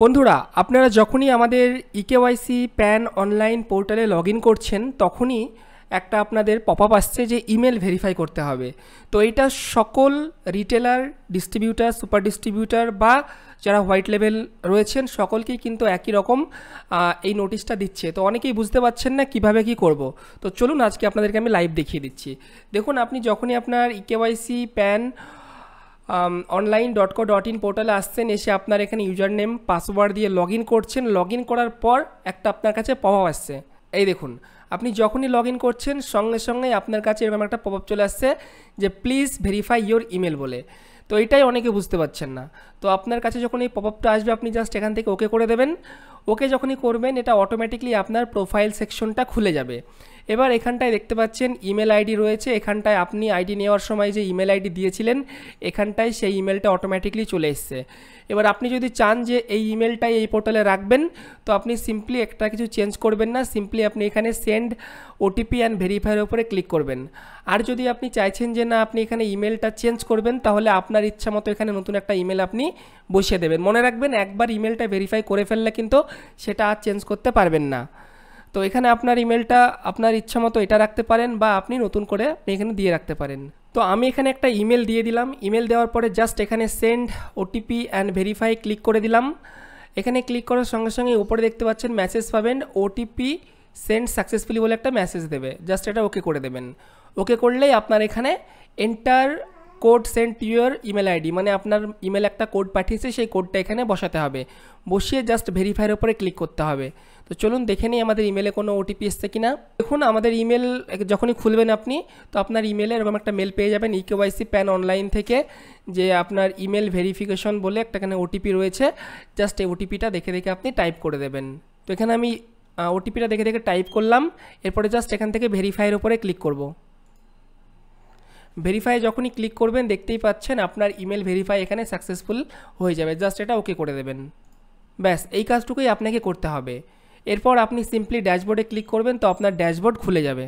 বন্ধুরা, আপনারা যখনই আমাদের ইকেওয়াইসি প্যান অনলাইন পোর্টালে লগ ইন করছেন তখনই একটা আপনাদের পপ আপ আসছে যে ইমেল ভেরিফাই করতে হবে। তো এটা সকল রিটেলার, ডিস্ট্রিবিউটার, সুপার ডিস্ট্রিবিউটার বা যারা হোয়াইট লেভেল রয়েছেন সকলকেই কিন্তু একই রকম এই নোটিশটা দিচ্ছে। তো অনেকেই বুঝতে পারছেন না কিভাবে কি করব। তো চলুন আজকে আপনাদেরকে আমি লাইভ দেখিয়ে দিচ্ছি। দেখুন, আপনি যখনই আপনার ইকেওয়াইসি প্যান online.co.in পোর্টালে আসছেন, এসে আপনার এখানে ইউজার নেম পাসওয়ার্ড দিয়ে লগ ইন করছেন। লগ ইন করার পর একটা আপনার কাছে পপ আপ আসছে। এই দেখুন, আপনি যখনই লগ ইন করছেন সঙ্গে সঙ্গে আপনার কাছে এরকম একটা পপ আপ চলে আসছে যে প্লিজ ভেরিফাই ইয়োর ইমেল বলে। তো এটাই অনেকে বুঝতে পারছেন না। তো আপনার কাছে যখন এই পপ আপটা আসবে আপনি জাস্ট এখান থেকে ওকে করে দেবেন। ওকে যখনই করবেন এটা অটোমেটিকলি আপনার প্রোফাইল সেকশনটা খুলে যাবে। এবার এখানটায় দেখতে পাচ্ছেন ইমেল আইডি রয়েছে। এখানটায় আপনি আইডি নেওয়ার সময় যে ইমেল আইডি দিয়েছিলেন এখানটায় সেই ইমেলটা অটোমেটিকলি চলে এসছে। এবার আপনি যদি চান যে এই ইমেলটাই এই পোর্টালে রাখবেন তো আপনি সিম্পলি একটা কিছু চেঞ্জ করবেন না, সিম্পলি আপনি এখানে সেন্ড ওটিপি অ্যান্ড ভেরিফাইয়ের উপরে ক্লিক করবেন। আর যদি আপনি চাইছেন যে না আপনি এখানে ইমেলটা চেঞ্জ করবেন তাহলে আপনার ইচ্ছা মতো এখানে নতুন একটা ইমেল আপনি বসিয়ে দেবেন। মনে রাখবেন একবার ইমেলটা ভেরিফাই করে ফেললে কিন্তু সেটা আর চেঞ্জ করতে পারবেন না। তো এখানে আপনার ইমেলটা আপনার ইচ্ছা মতো এটা রাখতে পারেন বা আপনি নতুন করে আপনি এখানে দিয়ে রাখতে পারেন। তো আমি এখানে একটা ইমেল দিয়ে দিলাম। ইমেল দেওয়ার পরে জাস্ট এখানে send OTP and verify click করে দিলাম। এখানে ক্লিক করার সঙ্গে সঙ্গে উপরে দেখতে পাচ্ছেন মেসেজ পাবেন, ওটিপি সেন্ড সাকসেসফুলি বলে একটা মেসেজ দেবে। জাস্ট এটা ওকে করে দেবেন। ওকে করলেই আপনার এখানে enter code send to your email ID, মানে আপনার ইমেল একটা কোড পাঠিয়েছে সেই কোডটা এখানে বসাতে হবে। বসিয়ে জাস্ট ভেরিফাইয়ের উপরে ক্লিক করতে হবে। তো চলুন দেখে নিই আমাদের ইমেলে কোনো ওটিপি এসছে কিনা। দেখুন আমাদের ইমেল যখনই খুলবেন আপনি তো আপনার ইমেলে এরকম একটা মেল পেয়ে যাবেন ইকেওয়াইসি প্যান অনলাইন থেকে যে আপনার ইমেল ভেরিফিকেশন বলে একটা এখানে ওটিপি রয়েছে। জাস্ট এই ওটিপিটা দেখে দেখে আপনি টাইপ করে দেবেন। তো এখানে আমি ওটিপিটা দেখে দেখে টাইপ করলাম। এরপরে জাস্ট এখান থেকে ভেরিফাইয়ের উপরে ক্লিক করব। ভেরিফাই যখনই ক্লিক করবেন দেখতেই পাচ্ছেন আপনার ইমেল ভেরিফাই এখানে সাকসেসফুল হয়ে যাবে। জাস্ট এটা ওকে করে দেবেন। ব্যাস এই কাজটুকুই আপনাকে করতে হবে। এরপর আপনি সিম্পলি ড্যাশবোর্ডে ক্লিক করবেন তো আপনার ড্যাশবোর্ড খুলে যাবে।